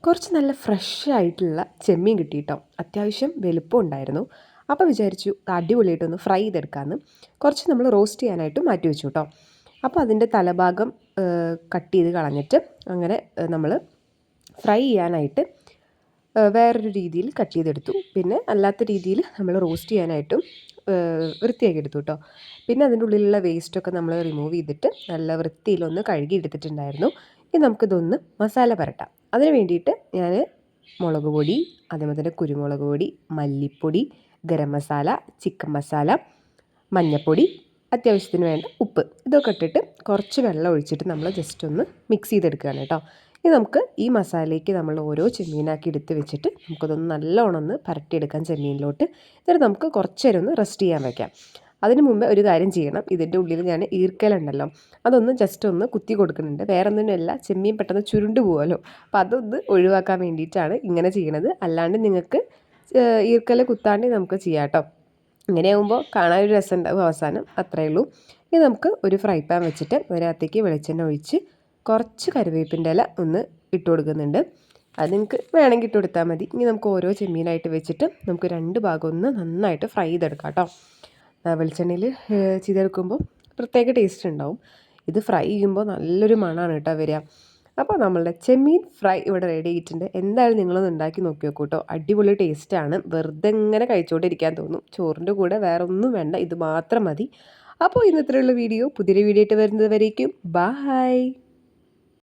കുറച്ച് നല്ല ഫ്രഷ് ആയിട്ടുള്ള ചെമ്മീൻ കിട്ടി കേട്ടോ. അത്യാവശ്യം വലുപ്പം ഉണ്ടായിരുന്നു. അപ്പോൾ വിചാരിച്ചു അടിപൊളിയായിട്ടൊന്ന് ഫ്രൈ ചെയ്തെടുക്കാമെന്ന്. കുറച്ച് നമ്മൾ റോസ്റ്റ് ചെയ്യാനായിട്ട് മാറ്റി വെച്ചു കേട്ടോ. അപ്പോൾ അതിൻ്റെ തലഭാഗം കട്ട് ചെയ്ത് കളഞ്ഞിട്ട് അങ്ങനെ നമ്മൾ ഫ്രൈ ചെയ്യാനായിട്ട് വേറൊരു രീതിയിൽ കട്ട് ചെയ്തെടുത്തു. പിന്നെ അല്ലാത്ത രീതിയിൽ നമ്മൾ റോസ്റ്റ് ചെയ്യാനായിട്ടും വൃത്തിയാക്കി എടുത്തു കേട്ടോ. പിന്നെ അതിൻ്റെ ഉള്ളിലുള്ള വേസ്റ്റൊക്കെ നമ്മൾ റിമൂവ് ചെയ്തിട്ട് നല്ല വൃത്തിയിലൊന്ന് കഴുകി എടുത്തിട്ടുണ്ടായിരുന്നു. ഇനി നമുക്കിതൊന്ന് മസാല പുരട്ടാം. അതിന് വേണ്ടിയിട്ട് ഞാൻ മുളക് പൊടി, അതേപോലെ തന്നെ കുരുമുളക് പൊടി, മല്ലിപ്പൊടി, ഗരം മസാല, ചിക്കൻ മസാല, മഞ്ഞൾപ്പൊടി, അത്യാവശ്യത്തിന് വേണ്ട ഉപ്പ്, ഇതൊക്കെ ഇട്ടിട്ട് കുറച്ച് വെള്ളം ഒഴിച്ചിട്ട് നമ്മൾ ജസ്റ്റ് ഒന്ന് മിക്സ് ചെയ്തെടുക്കുകയാണ് കേട്ടോ. ഇനി നമുക്ക് ഈ മസാലയ്ക്ക് നമ്മൾ ഓരോ ചെമ്മീനാക്കി എടുത്ത് വെച്ചിട്ട് നമുക്കതൊന്ന് നല്ലോണം ഒന്ന് പരട്ടിയെടുക്കാം ചെമ്മീനിലോട്ട്. എന്നിട്ട് നമുക്ക് കുറച്ച് നേരം ഒന്ന് റെസ്റ്റ് ചെയ്യാൻ വയ്ക്കാം. അതിന് മുമ്പേ ഒരു കാര്യം ചെയ്യണം. ഇതിൻ്റെ ഉള്ളിൽ ഞാൻ ഈർക്കലുണ്ടല്ലോ, അതൊന്ന് ജസ്റ്റ് ഒന്ന് കുത്തി കൊടുക്കുന്നുണ്ട്. വേറെ ഒന്നിനുമല്ല, ചെമ്മീൻ പെട്ടെന്ന് ചുരുണ്ട് പോകുമല്ലോ. അപ്പോൾ അതൊന്ന് ഒഴിവാക്കാൻ വേണ്ടിയിട്ടാണ് ഇങ്ങനെ ചെയ്യണത്. അല്ലാണ്ട് നിങ്ങൾക്ക് ഈർക്കൽ കുത്താണ്ട് നമുക്ക് ചെയ്യാം കേട്ടോ. ഇങ്ങനെയാകുമ്പോൾ കാണാനൊരു രസം ഉണ്ടാവും അവസാനം. അത്രയേ ഉള്ളൂ. ഇനി നമുക്ക് ഒരു ഫ്രൈ പാൻ വെച്ചിട്ട് അതിനകത്തേക്ക് വെളിച്ചെണ്ണ ഒഴിച്ച് കുറച്ച് കറിവേപ്പിൻ്റെ ഇല ഒന്ന് ഇട്ട് കൊടുക്കുന്നുണ്ട്. അത് നിങ്ങൾക്ക് വേണമെങ്കിൽ ഇട്ട് കൊടുത്താൽ മതി. ഇനി നമുക്ക് ഓരോ ചെമ്മീനായിട്ട് വെച്ചിട്ട് നമുക്ക് രണ്ട് ഭാഗം ഒന്ന് നന്നായിട്ട് ഫ്രൈ ചെയ്തെടുക്കാം കേട്ടോ. വെളിച്ചെണ്ണയിൽ ചെയ്തെടുക്കുമ്പോൾ പ്രത്യേക ടേസ്റ്റ് ഉണ്ടാവും. ഇത് ഫ്രൈ ചെയ്യുമ്പോൾ നല്ലൊരു മണമാണ് കേട്ടോ വരിക. അപ്പോൾ നമ്മളുടെ ചെമ്മീൻ ഫ്രൈ ഇവിടെ റെഡി ആയിട്ടുണ്ട്. എന്തായാലും നിങ്ങളൊന്ന് ഉണ്ടാക്കി നോക്കി നോക്കൂ കേട്ടോ. അടിപൊളി ടേസ്റ്റാണ്. വെറുതെ ഇങ്ങനെ കഴിച്ചുകൊണ്ടിരിക്കാൻ തോന്നും. ചോറിൻ്റെ കൂടെ വേറെ ഒന്നും വേണ്ട, ഇത് മാത്രം മതി. അപ്പോൾ ഇന്നത്രയുള്ള വീഡിയോ. പുതിയൊരു വീഡിയോ ആയിട്ട് വരുന്നത് വരേക്കും ബായ്.